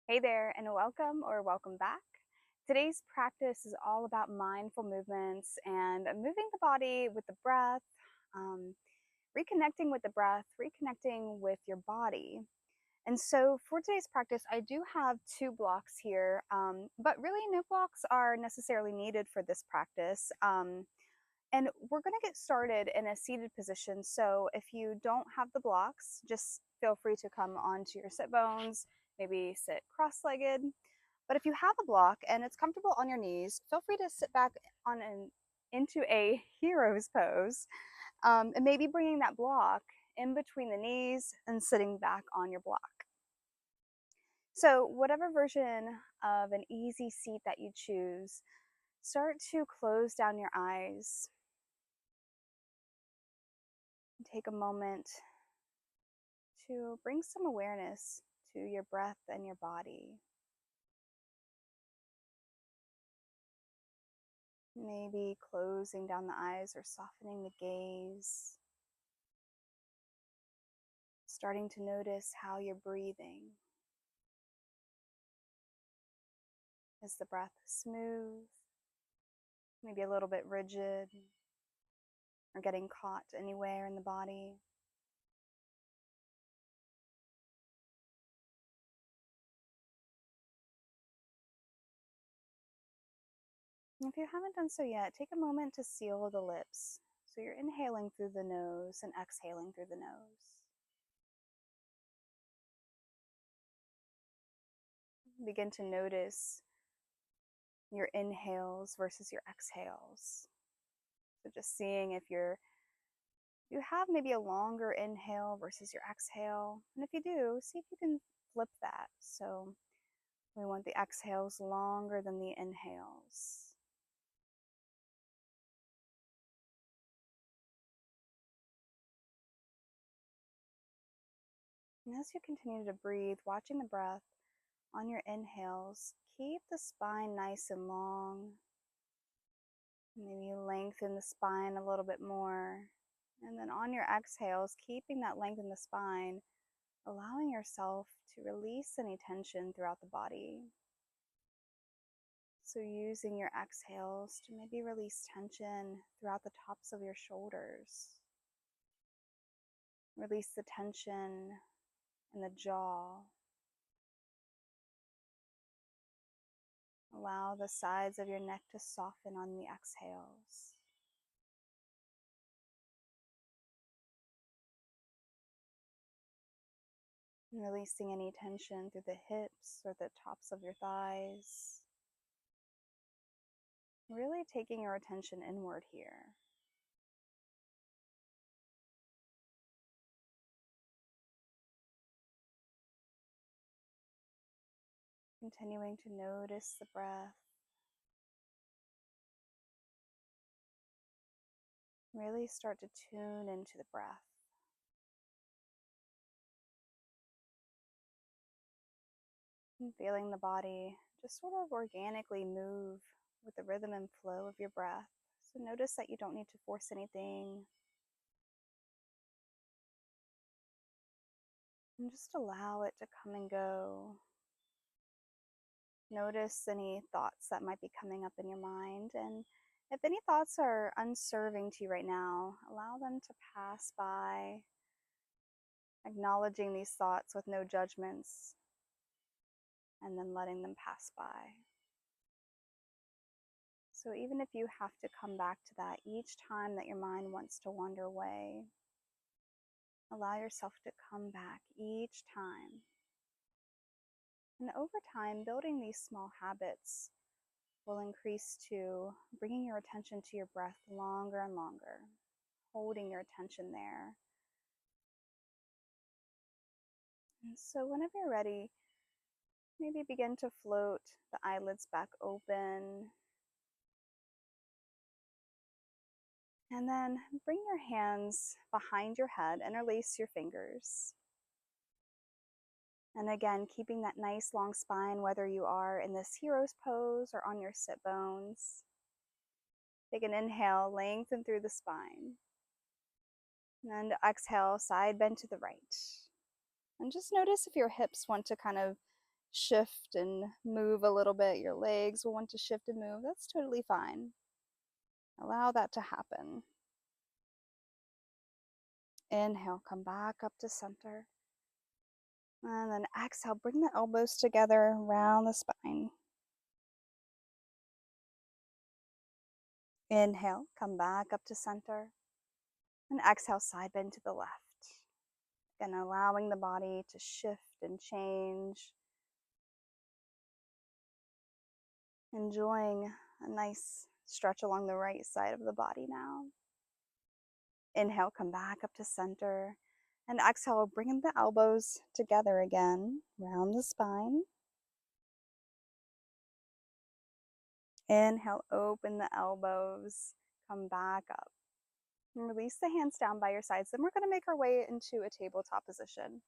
Hey there, and welcome or welcome back. Today's practice is all about mindful movements and moving the body with the breath, um, reconnecting with the breath, reconnecting with your body. And so for today's practice, I do have two blocks here, but really no blocks are necessarily needed for this practice. And we're going to get started in a seated position. So if you don't have the blocks, just feel free to come onto your sit bones, maybe sit cross-legged. But if you have a block and it's comfortable on your knees, feel free to sit back into a hero's pose, and maybe bringing that block in between the knees and sitting back on your block. So whatever version of an easy seat that you choose, start to close down your eyes. Take a moment to bring some awareness to your breath and your body. Maybe closing down the eyes or softening the gaze. Starting to notice how you're breathing. Is the breath smooth? Maybe a little bit rigid? Or getting caught anywhere in the body? And if you haven't done so yet, take a moment to seal the lips. So you're inhaling through the nose and exhaling through the nose. Begin to notice your inhales versus your exhales. So just seeing if you have maybe a longer inhale versus your exhale. And if you do, see if you can flip that. So we want the exhales longer than the inhales. And as you continue to breathe, watching the breath on your inhales, keep the spine nice and long. Maybe lengthen the spine a little bit more. And then on your exhales, keeping that length in the spine, allowing yourself to release any tension throughout the body. So using your exhales to maybe release tension throughout the tops of your shoulders. Release the tension in the jaw. Allow the sides of your neck to soften on the exhales. And releasing any tension through the hips or the tops of your thighs. Really taking your attention inward here. Continuing to notice the breath. Really start to tune into the breath. And feeling the body just sort of organically move with the rhythm and flow of your breath. So notice that you don't need to force anything. And just allow it to come and go. Notice any thoughts that might be coming up in your mind. And if any thoughts are unserving to you right now, allow them to pass by, acknowledging these thoughts with no judgments, and then letting them pass by. So even if you have to come back to that each time that your mind wants to wander away, allow yourself to come back each time. And over time, building these small habits will increase to bringing your attention to your breath longer and longer, holding your attention there. And so whenever you're ready, maybe begin to float the eyelids back open. And then bring your hands behind your head, interlace your fingers. And again, keeping that nice long spine, whether you are in this hero's pose or on your sit bones. Take an inhale, lengthen through the spine. And exhale, side bend to the right. And just notice if your hips want to kind of shift and move a little bit. Your legs will want to shift and move. That's totally fine. Allow that to happen. Inhale, come back up to center. And then exhale, bring the elbows together around the spine. Inhale, come back up to center. And exhale, side bend to the left. Again, allowing the body to shift and change. Enjoying a nice stretch along the right side of the body now. Inhale, come back up to center. And exhale, bringing the elbows together again, round the spine. Inhale, open the elbows, come back up. And release the hands down by your sides. Then we're going to make our way into a tabletop position.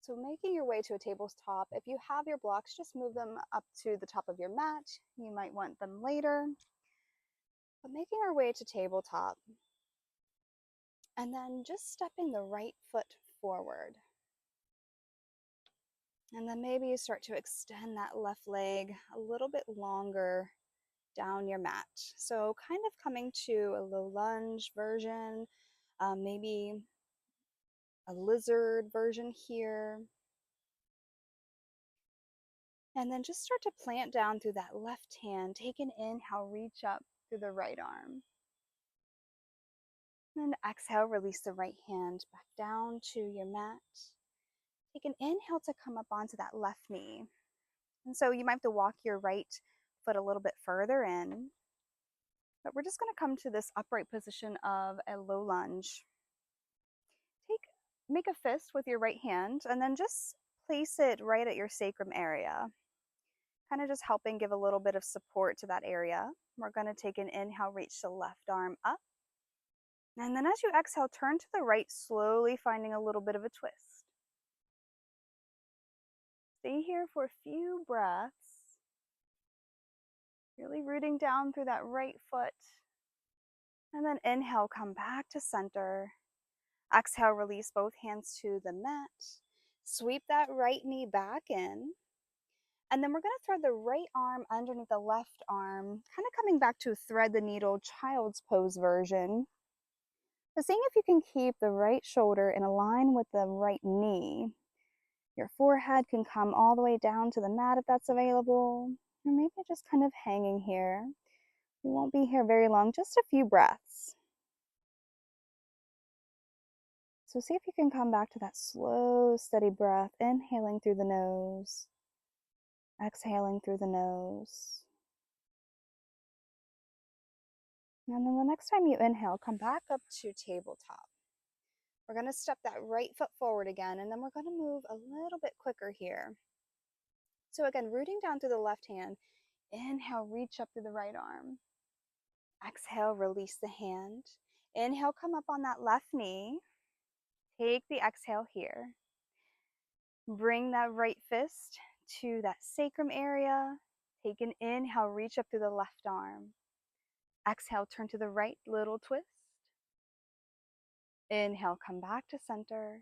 So making your way to a tabletop, if you have your blocks, just move them up to the top of your mat. You might want them later. But making our way to tabletop, and then just stepping the right foot forward. And then maybe you start to extend that left leg a little bit longer down your mat. So kind of coming to a low lunge version, maybe a lizard version here. And then just start to plant down through that left hand. Take an inhale, reach up through the right arm. And exhale, release the right hand back down to your mat. Take an inhale to come up onto that left knee. And so you might have to walk your right foot a little bit further in. But we're just going to come to this upright position of a low lunge. Make a fist with your right hand and then just place it right at your sacrum area. Kind of just helping give a little bit of support to that area. We're going to take an inhale, reach the left arm up. And then as you exhale, turn to the right, slowly finding a little bit of a twist. Stay here for a few breaths. Really rooting down through that right foot. And then inhale, come back to center. Exhale, release both hands to the mat. Sweep that right knee back in. And then we're going to thread the right arm underneath the left arm, kind of coming back to thread the needle child's pose version. So seeing if you can keep the right shoulder in a line with the right knee. Your forehead can come all the way down to the mat if that's available. Or maybe just kind of hanging here. We won't be here very long, just a few breaths. So see if you can come back to that slow, steady breath, inhaling through the nose, exhaling through the nose. And then the next time you inhale, come back up to tabletop. We're going to step that right foot forward again, and then we're going to move a little bit quicker here. So again, rooting down through the left hand, inhale, reach up through the right arm. Exhale, release the hand. Inhale, come up on that left knee. Take the exhale here. Bring that right fist to that sacrum area. Take an inhale, reach up through the left arm. Exhale, turn to the right, little twist. Inhale, come back to center.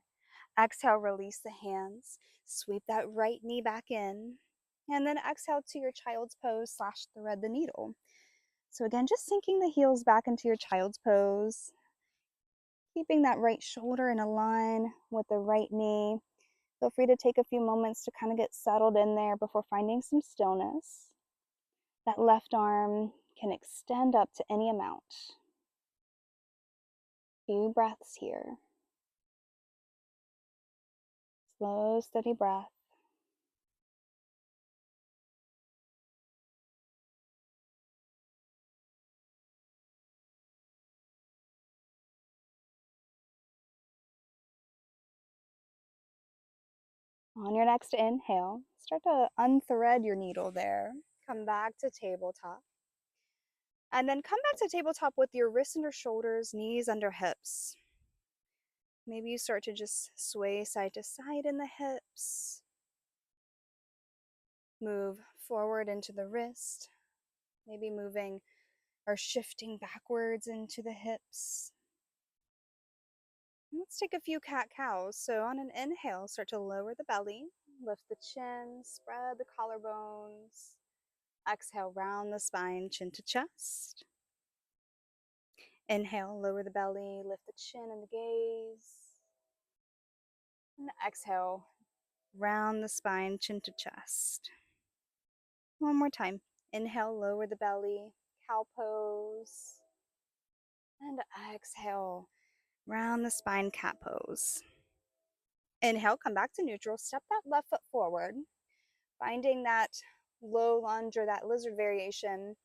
Exhale, release the hands. Sweep that right knee back in. And then exhale to your child's pose / thread the needle. So again, just sinking the heels back into your child's pose. Keeping that right shoulder in a line with the right knee. Feel free to take a few moments to kind of get settled in there before finding some stillness. That left arm can extend up to any amount. Few breaths here. Slow, steady breath. On your next inhale, start to unthread your needle there. Come back to tabletop. And then come back to tabletop with your wrists under shoulders, knees under hips. Maybe you start to just sway side to side in the hips. Move forward into the wrist. Maybe moving or shifting backwards into the hips. Let's take a few cat-cows. So on an inhale, start to lower the belly. lift the chin, spread the collarbones. Exhale, round the spine, chin to chest. Inhale, lower the belly, lift the chin and the gaze. And exhale, round the spine, chin to chest. One more time. Inhale, lower the belly, cow pose. And exhale, round the spine, cat pose. Inhale, come back to neutral. Step that left foot forward, finding that low lunge or that lizard variation.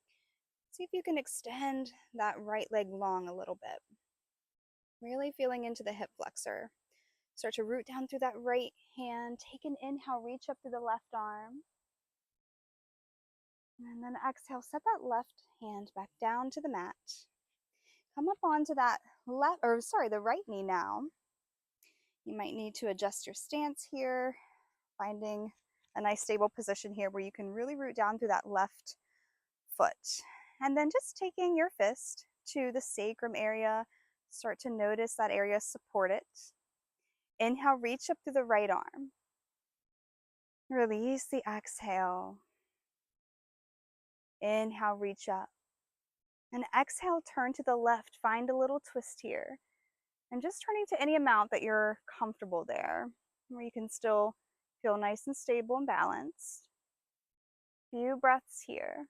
See if you can extend that right leg long a little bit. Really feeling into the hip flexor. Start to root down through that right hand. Take an inhale, reach up through the left arm. And then exhale, set that left hand back down to the mat. Come up onto that the right knee now. You might need to adjust your stance here, finding a nice stable position here where you can really root down through that left foot. And then just taking your fist to the sacrum area, start to notice that area, support it. Inhale, reach up through the right arm. Release the exhale. Inhale, reach up. And exhale, turn to the left. Find a little twist here. And just turning to any amount that you're comfortable there, where you can still feel nice and stable and balanced. Few breaths here.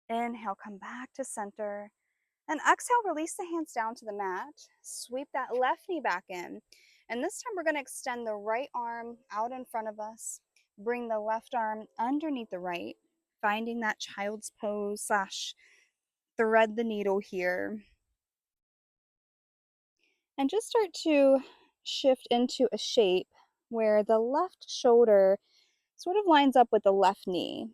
Inhale, come back to center. And exhale, release the hands down to the mat. Sweep that left knee back in. And this time we're going to extend the right arm out in front of us. Bring the left arm underneath the right, finding that child's pose / thread the needle here. And just start to shift into a shape where the left shoulder sort of lines up with the left knee.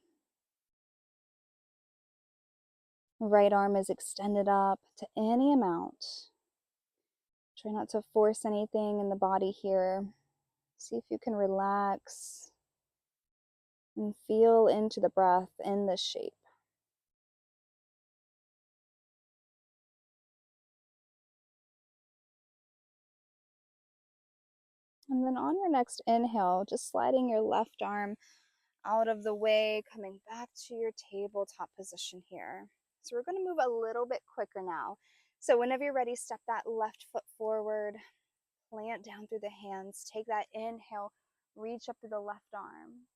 Right arm is extended up to any amount. Try not to force anything in the body here. See if you can relax and feel into the breath in this shape. And then on your next inhale, just sliding your left arm out of the way, coming back to your tabletop position here. So we're going to move a little bit quicker now. So whenever you're ready, step that left foot forward, plant down through the hands, take that inhale, reach up to the left arm.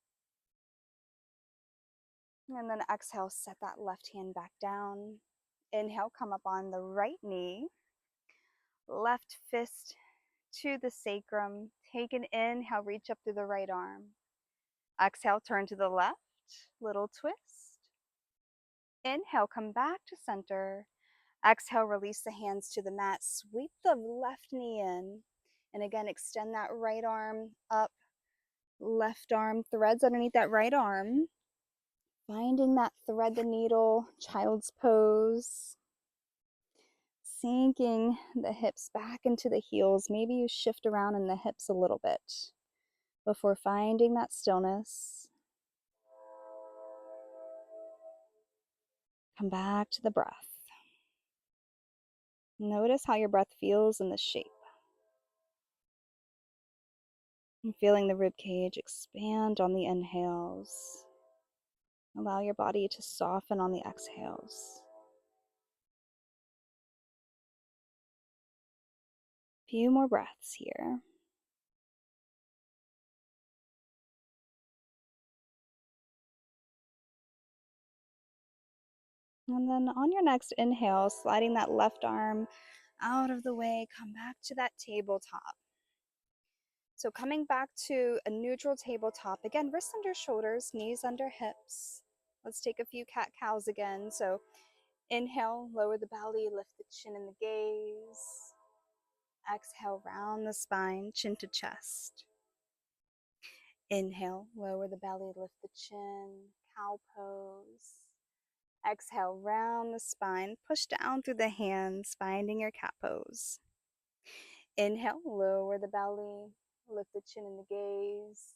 And then exhale, set that left hand back down. Inhale, come up on the right knee. Left fist to the sacrum. Take an inhale, reach up through the right arm. Exhale, turn to the left, little twist. Inhale, come back to center. Exhale, release the hands to the mat. Sweep the left knee in. And again, extend that right arm up. Left arm threads underneath that right arm. Finding that thread the needle, child's pose. Sinking the hips back into the heels. Maybe you shift around in the hips a little bit before finding that stillness. Come back to the breath. Notice how your breath feels in the shape. And feeling the rib cage expand on the inhales. Allow your body to soften on the exhales. Few more breaths here. And then on your next inhale, sliding that left arm out of the way, come back to that tabletop. So coming back to a neutral tabletop, again, wrists under shoulders, knees under hips. Let's take a few cat-cows again. So inhale, lower the belly, lift the chin and the gaze. Exhale, round the spine, chin to chest. Inhale, lower the belly, lift the chin, cow pose. Exhale, round the spine, push down through the hands, finding your cat pose. Inhale, lower the belly, lift the chin and the gaze.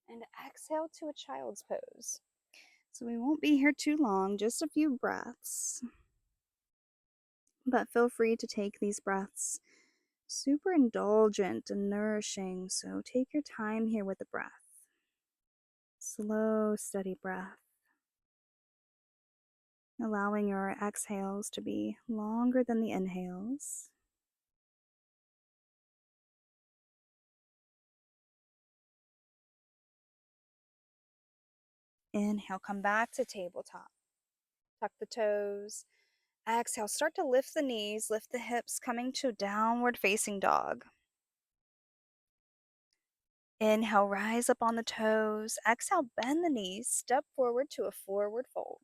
And exhale to a child's pose. So we won't be here too long, just a few breaths. But feel free to take these breaths super indulgent and nourishing. So take your time here with the breath. Slow, steady breath. Allowing your exhales to be longer than the inhales. Inhale, come back to tabletop. Tuck the toes. Exhale, start to lift the knees, lift the hips, coming to downward facing dog. Inhale, rise up on the toes. Exhale, bend the knees, step forward to a forward fold.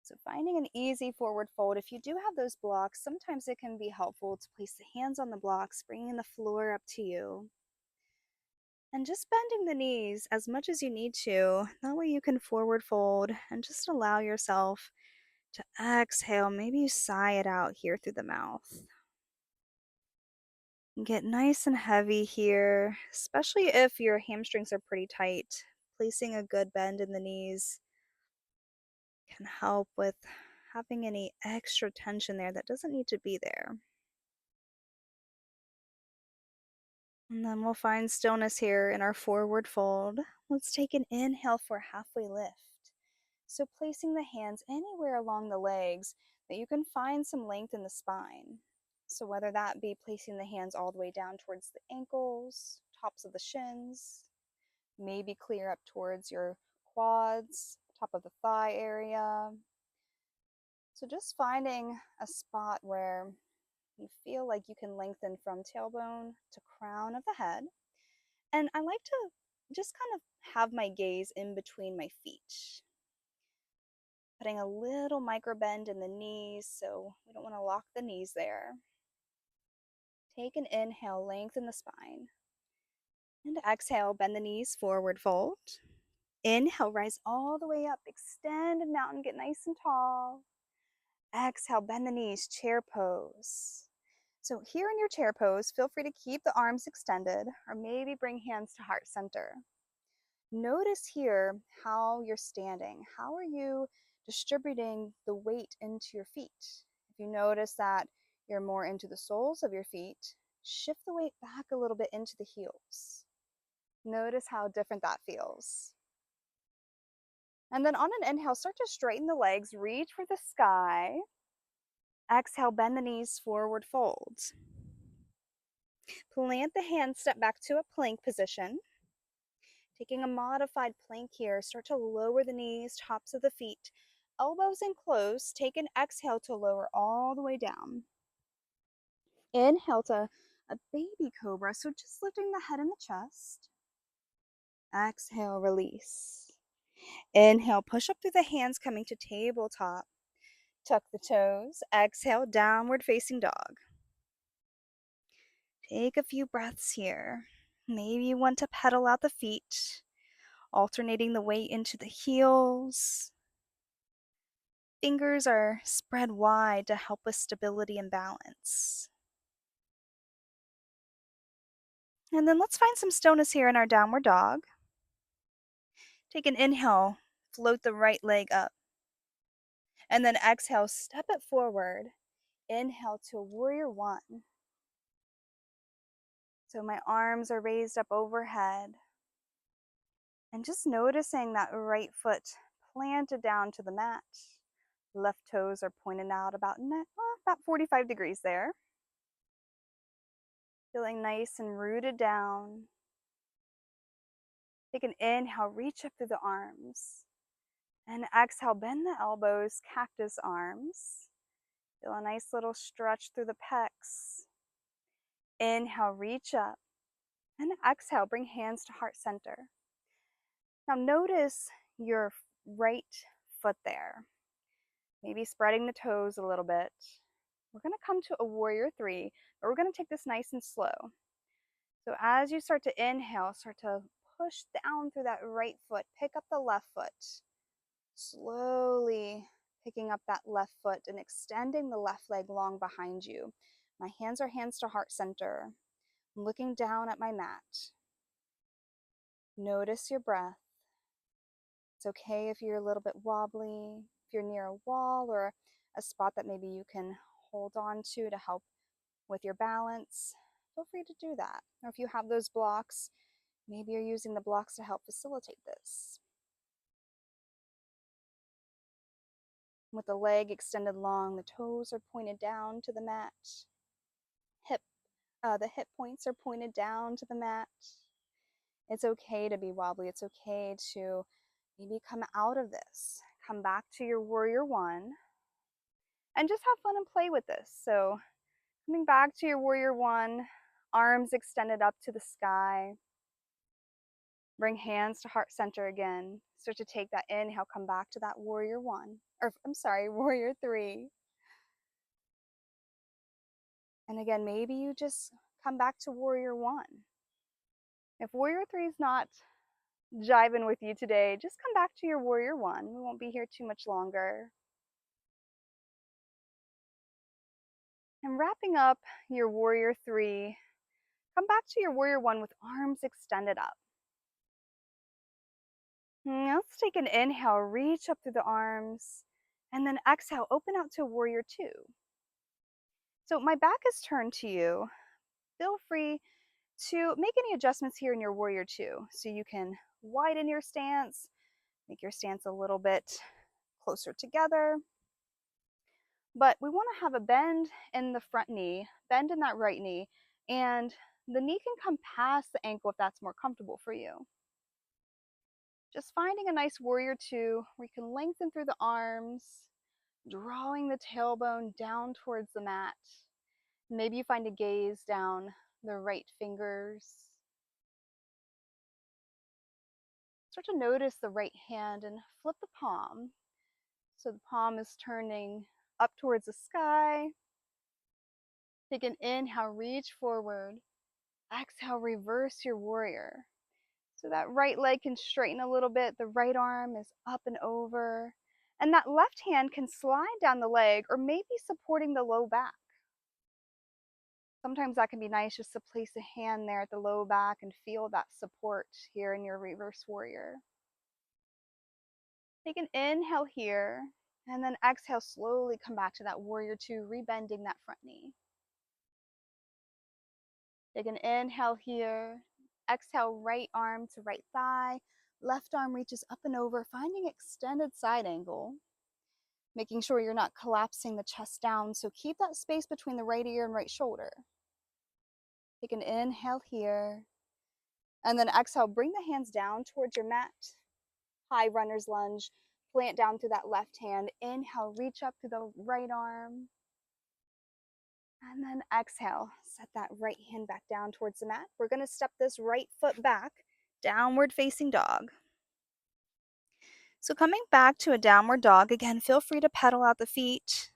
So finding an easy forward fold, if you do have those blocks, sometimes it can be helpful to place the hands on the blocks, bringing the floor up to you. And just bending the knees as much as you need to. That way you can forward fold and just allow yourself to exhale. Maybe you sigh it out here through the mouth. Get nice and heavy here, especially if your hamstrings are pretty tight. Placing a good bend in the knees can help with having any extra tension there that doesn't need to be there. And then we'll find stillness here in our forward fold. Let's take an inhale for a halfway lift. So placing the hands anywhere along the legs that you can find some length in the spine. So whether that be placing the hands all the way down towards the ankles, tops of the shins, maybe clear up towards your quads, top of the thigh area. So just finding a spot where you feel like you can lengthen from tailbone to crown of the head. And I like to just kind of have my gaze in between my feet. Putting a little micro bend in the knees, so we don't want to lock the knees there. Take an inhale, lengthen the spine. And exhale, bend the knees, forward fold. Inhale, rise all the way up, extend and mountain, get nice and tall. Exhale, bend the knees, chair pose. So here in your chair pose, feel free to keep the arms extended or maybe bring hands to heart center. Notice here how you're standing. How are you distributing the weight into your feet? If you notice that you're more into the soles of your feet, shift the weight back a little bit into the heels. Notice how different that feels. And then on an inhale, start to straighten the legs, reach for the sky. Exhale, bend the knees, forward fold. Plant the hands, step back to a plank position. Taking a modified plank here, start to lower the knees, tops of the feet, elbows in close. Take an exhale to lower all the way down. Inhale to a baby cobra, so just lifting the head and the chest. Exhale, release. Inhale, push up through the hands, coming to tabletop. Tuck the toes. Exhale, downward facing dog. Take a few breaths here. Maybe you want to pedal out the feet, alternating the weight into the heels. Fingers are spread wide to help with stability and balance. And then let's find some stillness here in our downward dog. Take an inhale, float the right leg up. And then exhale, step it forward. Inhale to warrior one. So my arms are raised up overhead. And just noticing that right foot planted down to the mat. Left toes are pointed out about 45 degrees there. Feeling nice and rooted down. Take an inhale, reach up through the arms. And exhale, bend the elbows, cactus arms. Feel a nice little stretch through the pecs. Inhale, reach up. And exhale, bring hands to heart center. Now notice your right foot there. Maybe spreading the toes a little bit. We're going to come to a warrior three, but we're going to take this nice and slow. So as you start to inhale, start to push down through that right foot. Pick up the left foot. Slowly picking up that left foot and extending the left leg long behind you. My hands are hands to heart center. I'm looking down at my mat. Notice your breath. It's okay if you're a little bit wobbly, if you're near a wall or a spot that maybe you can hold on to help with your balance, feel free to do that. Or if you have those blocks, maybe you're using the blocks to help facilitate this. With the leg extended long, the toes are pointed down to the mat. The hip points are pointed down to the mat. It's okay to be wobbly. It's okay to maybe come out of this. Come back to your warrior one and just have fun and play with this. So coming back to your warrior one, arms extended up to the sky. Bring hands to heart center again. Start to take that inhale, come back to that warrior one, or I'm sorry, warrior three. And again, maybe you just come back to warrior one. If warrior three is not jiving with you today, just come back to your warrior one. We won't be here too much longer. And wrapping up your warrior three, come back to your warrior one with arms extended up. Now let's take an inhale, reach up through the arms, and then exhale, open out to warrior two. So my back is turned to you. Feel free to make any adjustments here in your warrior two. So you can widen your stance, make your stance a little bit closer together. But we want to have a bend in the front knee, bend in that right knee, and the knee can come past the ankle if that's more comfortable for you. Just finding a nice warrior two where you can lengthen through the arms, drawing the tailbone down towards the mat. Maybe you find a gaze down the right fingers. Start to notice the right hand and flip the palm. So the palm is turning up towards the sky. Take an inhale, reach forward. Exhale, reverse your warrior. So that right leg can straighten a little bit. The right arm is up and over. And that left hand can slide down the leg or maybe supporting the low back. Sometimes that can be nice just to place a hand there at the low back and feel that support here in your reverse warrior. Take an inhale here and then exhale, slowly come back to that warrior two, rebending that front knee. Take an inhale here. Exhale, right arm to right thigh. Left arm reaches up and over, finding extended side angle. Making sure you're not collapsing the chest down, so keep that space between the right ear and right shoulder. Take an inhale here. And then exhale, bring the hands down towards your mat. High runner's lunge. Plant down through that left hand. Inhale, reach up to the right arm. And then exhale, set that right hand back down towards the mat. We're going to step this right foot back, downward facing dog. So coming back to a downward dog, again, feel free to pedal out the feet,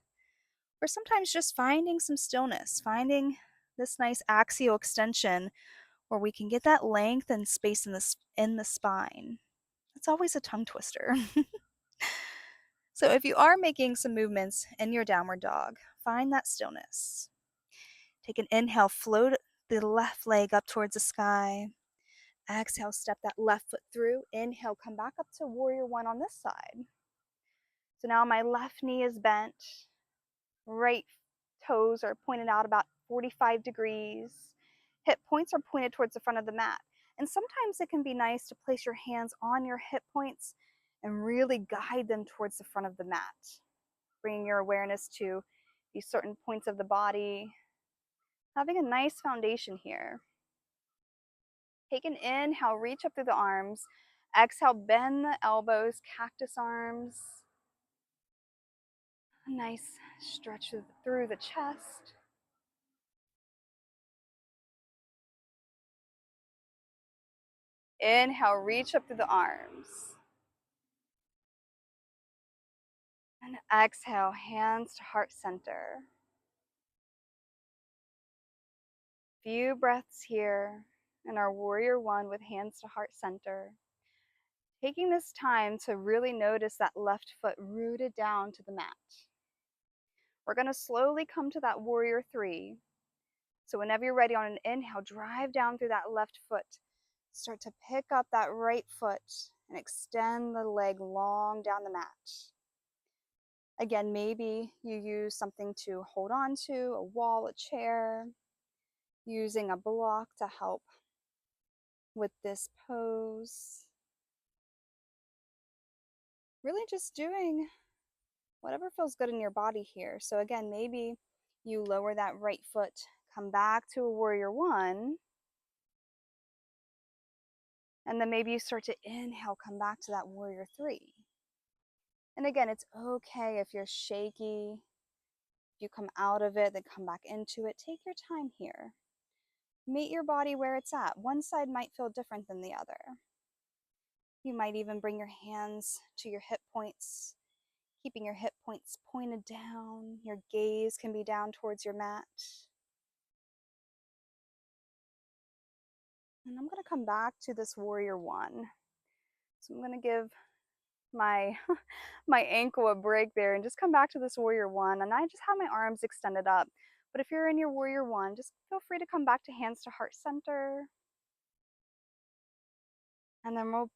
or sometimes just finding some stillness, finding this nice axial extension where we can get that length and space in the spine. It's always a tongue twister. So if you are making some movements in your downward dog, find that stillness. Take an inhale, float the left leg up towards the sky. Exhale, step that left foot through. Inhale, come back up to warrior one on this side. So now my left knee is bent. Right toes are pointed out about 45 degrees. Hip points are pointed towards the front of the mat. And sometimes it can be nice to place your hands on your hip points and really guide them towards the front of the mat. Bringing your awareness to these certain points of the body. Having a nice foundation here. Take an inhale, reach up through the arms. Exhale, bend the elbows, cactus arms. A nice stretch through the chest. Inhale, reach up through the arms. And exhale, hands to heart center. Few breaths here in our warrior one with hands to heart center. Taking this time to really notice that left foot rooted down to the mat. We're going to slowly come to that warrior three. So whenever you're ready on an inhale, drive down through that left foot. Start to pick up that right foot and extend the leg long down the mat. Again, maybe you use something to hold on to, a wall, a chair, using a block to help with this pose. Really just doing whatever feels good in your body here. So again, maybe you lower that right foot, come back to a warrior one, and then maybe you start to inhale, come back to that warrior three. And again, it's okay if you're shaky. If you come out of it, then come back into it. Take your time here. Meet your body where it's at. One side might feel different than the other. You might even bring your hands to your hip points, keeping your hip points pointed down. Your gaze can be down towards your mat. And I'm going to come back to this warrior one. So I'm going to give my my ankle a break there and just come back to this warrior one. And I just have my arms extended up. But if you're in your warrior one, just feel free to come back to hands to heart center. And then we'll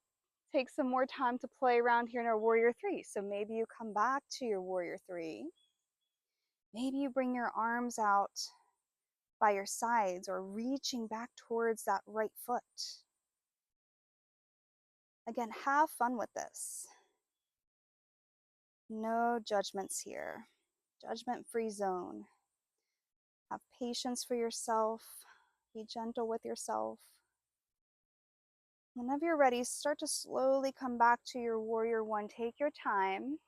take some more time to play around here in our warrior three. So maybe you come back to your warrior three. Maybe you bring your arms out by your sides or reaching back towards that right foot. Again, have fun with this. No judgments here. Judgment-free zone. Have patience for yourself. Be gentle with yourself. Whenever you're ready, start to slowly come back to your warrior one. Take your time.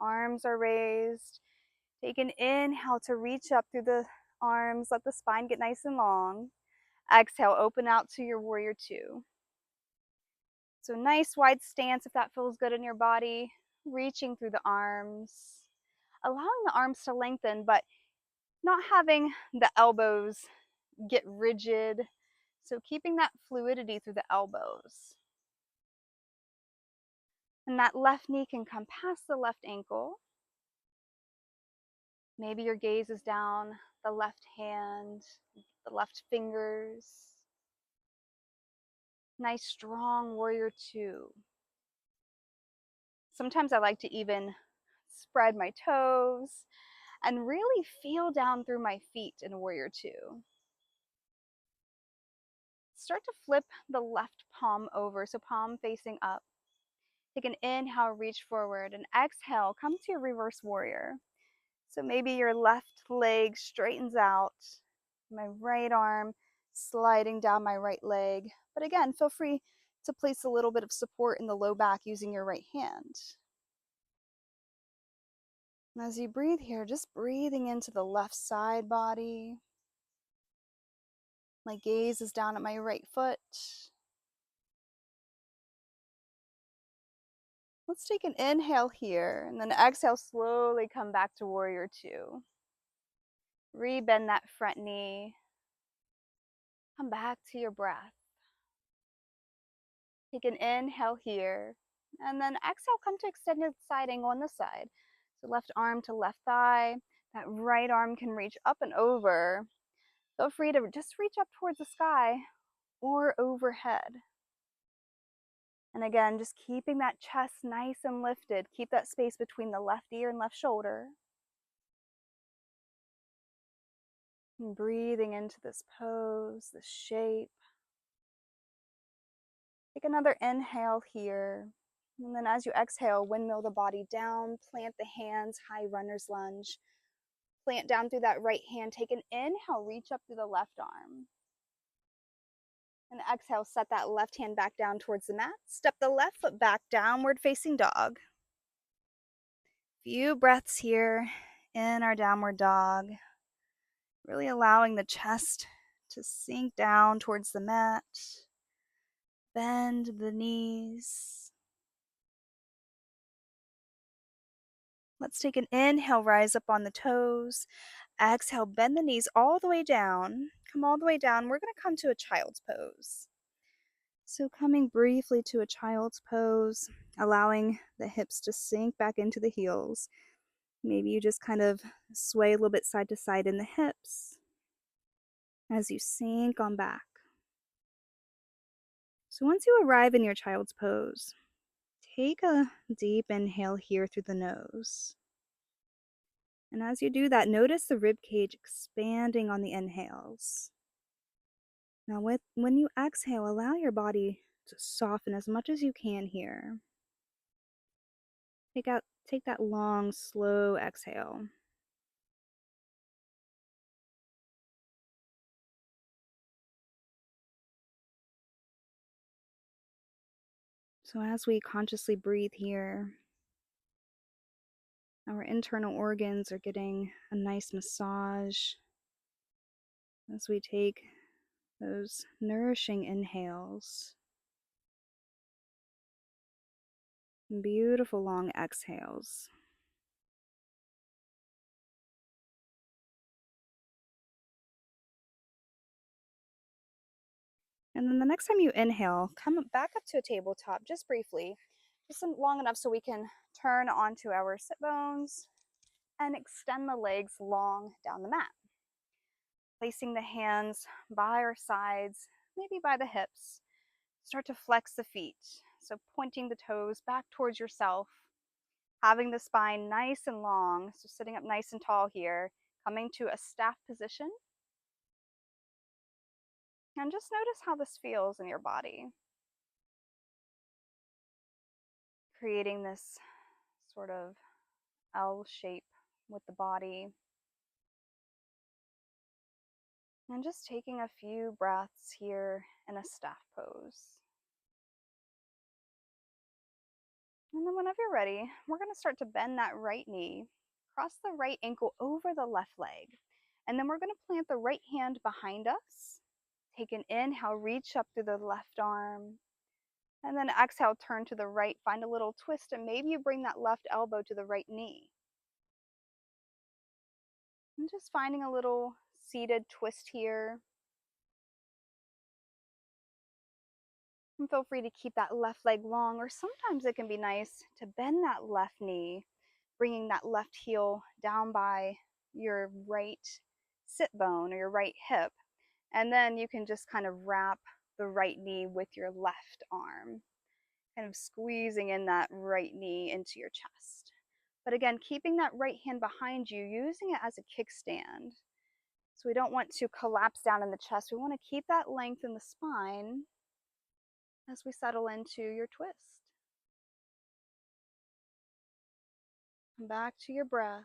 Arms are raised. Take an inhale to reach up through the arms. Let the spine get nice and long. Exhale, open out to your warrior two. So nice wide stance if that feels good in your body. Reaching through the arms. Allowing the arms to lengthen, but not having the elbows get rigid. So keeping that fluidity through the elbows. And that left knee can come past the left ankle. Maybe your gaze is down the left hand, the left fingers. Nice strong warrior two. Sometimes I like to even spread my toes and really feel down through my feet in warrior two. Start to flip the left palm over, so palm facing up. Take an inhale, reach forward, and exhale, come to your reverse warrior. So maybe your left leg straightens out, my right arm sliding down my right leg. But again, feel free to place a little bit of support in the low back using your right hand. And as you breathe here, just breathing into the left side body. My gaze is down at my right foot. Let's take an inhale here, and then exhale, slowly come back to warrior two. Rebend that front knee. Come back to your breath. Take an inhale here, and then exhale, come to extended side angle on this side. So left arm to left thigh. That right arm can reach up and over. Feel free to just reach up towards the sky or overhead. And again, just keeping that chest nice and lifted. Keep that space between the left ear and left shoulder. And breathing into this pose, this shape. Take another inhale here. And then as you exhale, windmill the body down, plant the hands, high runner's lunge. Plant down through that right hand. Take an inhale, reach up through the left arm. And exhale, set that left hand back down towards the mat. Step the left foot back, downward facing dog. Few breaths here in our downward dog. Really allowing the chest to sink down towards the mat. Bend the knees. Let's take an inhale, rise up on the toes. Exhale, bend the knees all the way down. Come all the way down. We're going to come to a child's pose. So coming briefly to a child's pose, allowing the hips to sink back into the heels. Maybe you just kind of sway a little bit side to side in the hips as you sink on back. So once you arrive in your child's pose, take a deep inhale here through the nose. And as you do that, notice the rib cage expanding on the inhales. Now, when you exhale, allow your body to soften as much as you can here. Take that long, slow exhale. So as we consciously breathe here, our internal organs are getting a nice massage as we take those nourishing inhales, and beautiful long exhales. And then the next time you inhale, come back up to a tabletop just briefly, just long enough so we can turn onto our sit bones and extend the legs long down the mat. Placing the hands by our sides, maybe by the hips. Start to flex the feet. So pointing the toes back towards yourself, having the spine nice and long. So sitting up nice and tall here, coming to a staff position. And just notice how this feels in your body. Creating this sort of L shape with the body. And just taking a few breaths here in a staff pose. And then whenever you're ready, we're going to start to bend that right knee, cross the right ankle over the left leg. And then we're going to plant the right hand behind us. Take an inhale, reach up through the left arm. And then exhale, turn to the right, find a little twist, and maybe you bring that left elbow to the right knee. And just finding a little seated twist here. And feel free to keep that left leg long, or sometimes it can be nice to bend that left knee, bringing that left heel down by your right sit bone or your right hip. And then you can just kind of wrap the right knee with your left arm, kind of squeezing in that right knee into your chest. But again, keeping that right hand behind you, using it as a kickstand. So we don't want to collapse down in the chest. We want to keep that length in the spine as we settle into your twist. Come back to your breath.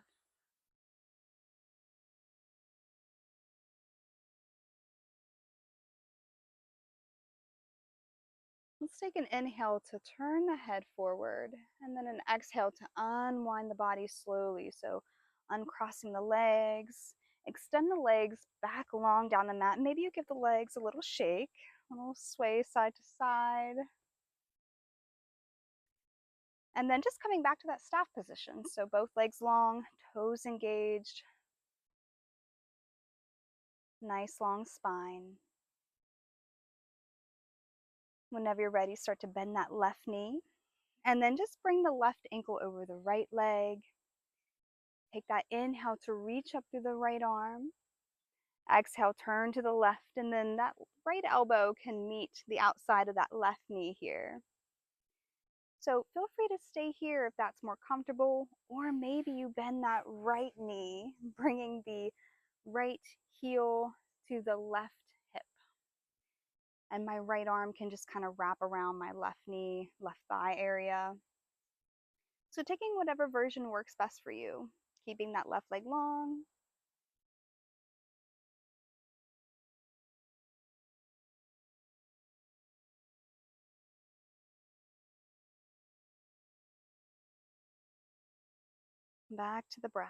Let's take an inhale to turn the head forward, and then an exhale to unwind the body slowly. So uncrossing the legs, extend the legs back long down the mat. Maybe you give the legs a little shake, a little sway side to side. And then just coming back to that staff position. So both legs long, toes engaged, nice long spine. Whenever you're ready, start to bend that left knee. And then just bring the left ankle over the right leg. Take that inhale to reach up through the right arm. Exhale, turn to the left, and then that right elbow can meet the outside of that left knee here. So feel free to stay here if that's more comfortable, or maybe you bend that right knee, bringing the right heel to the left hip. And my right arm can just kind of wrap around my left knee, left thigh area. So taking whatever version works best for you, keeping that left leg long. Back to the breath.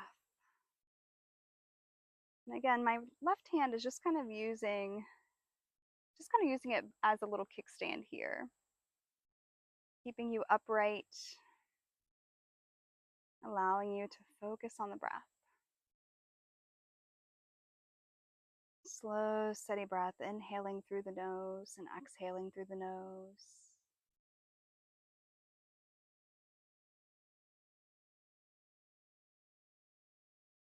And again, my left hand is just kind of using it as a little kickstand here, keeping you upright, allowing you to focus on the breath. Slow, steady breath, inhaling through the nose and exhaling through the nose.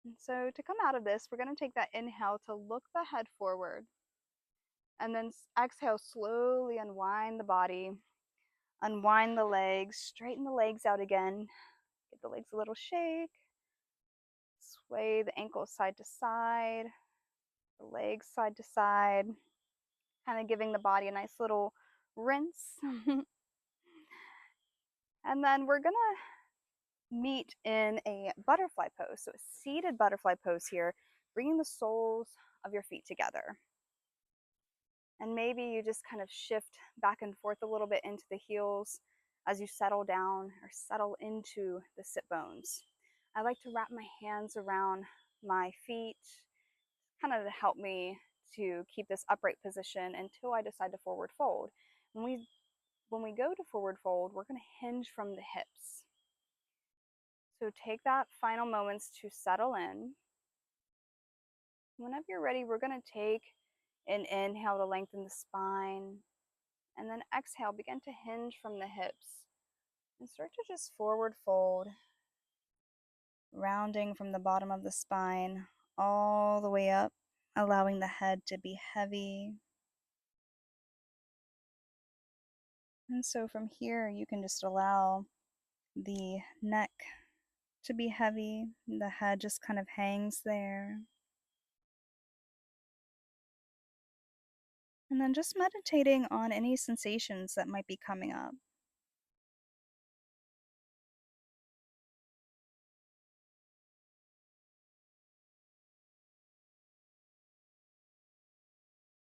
And so to come out of this, we're going to take that inhale to look the head forward. And then exhale, slowly unwind the body, unwind the legs, straighten the legs out again. Give the legs a little shake. Sway the ankles side to side, the legs side to side, kind of giving the body a nice little rinse. And then we're gonna meet in a butterfly pose. So a seated butterfly pose here, bringing the soles of your feet together. And maybe you just kind of shift back and forth a little bit into the heels as you settle down or settle into the sit bones. I like to wrap my hands around my feet, kind of to help me to keep this upright position until I decide to forward fold. When we go to forward fold, we're going to hinge from the hips. So take that final moments to settle in. Whenever you're ready, we're going to take an inhale to lengthen the spine, and then exhale, begin to hinge from the hips and start to just forward fold, rounding from the bottom of the spine all the way up, allowing the head to be heavy. And so from here, you can just allow the neck to be heavy, the head just kind of hangs there. And then just meditating on any sensations that might be coming up.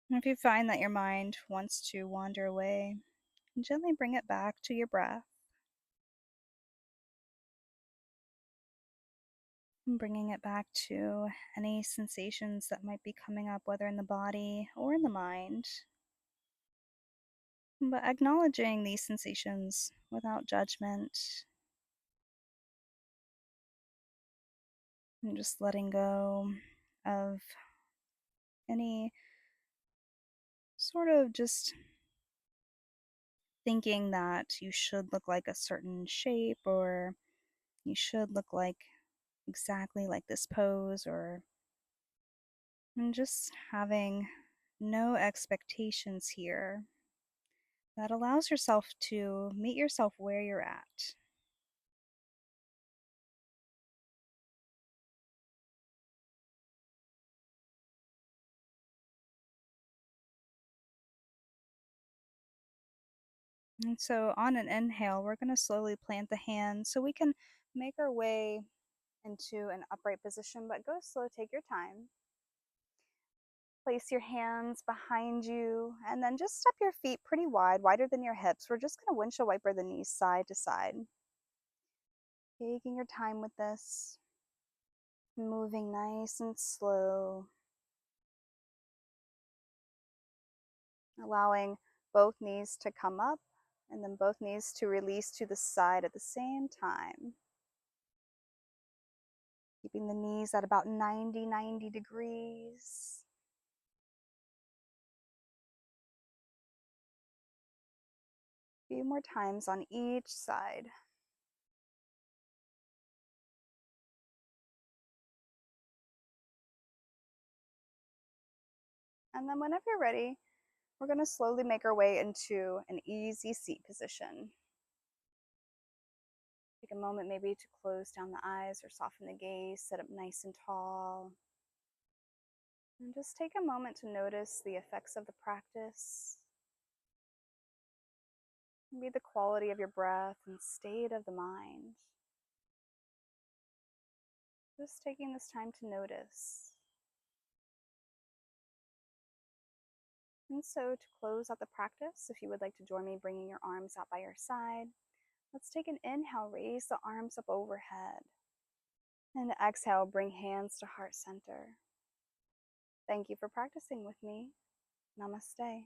And if you find that your mind wants to wander away, gently bring it back to your breath. And bringing it back to any sensations that might be coming up, whether in the body or in the mind. But acknowledging these sensations without judgment and just letting go of any sort of just thinking that you should look like a certain shape or you should look like exactly like this pose, or and just having no expectations here. That allows yourself to meet yourself where you're at. And so on an inhale, we're going to slowly plant the hands so we can make our way into an upright position, but go slow, take your time. Place your hands behind you and then just step your feet pretty wide, wider than your hips. We're just going to windshield wiper the knees side to side. Taking your time with this, moving nice and slow, allowing both knees to come up and then both knees to release to the side at the same time. Keeping the knees at about 90 degrees. A few more times on each side. And then whenever you're ready, we're going to slowly make our way into an easy seat position. Take a moment maybe to close down the eyes or soften the gaze, sit up nice and tall. And just take a moment to notice the effects of the practice. Maybe the quality of your breath and state of the mind. Just taking this time to notice. And so to close out the practice, if you would like to join me bringing your arms out by your side, let's take an inhale, raise the arms up overhead. And exhale, bring hands to heart center. Thank you for practicing with me. Namaste.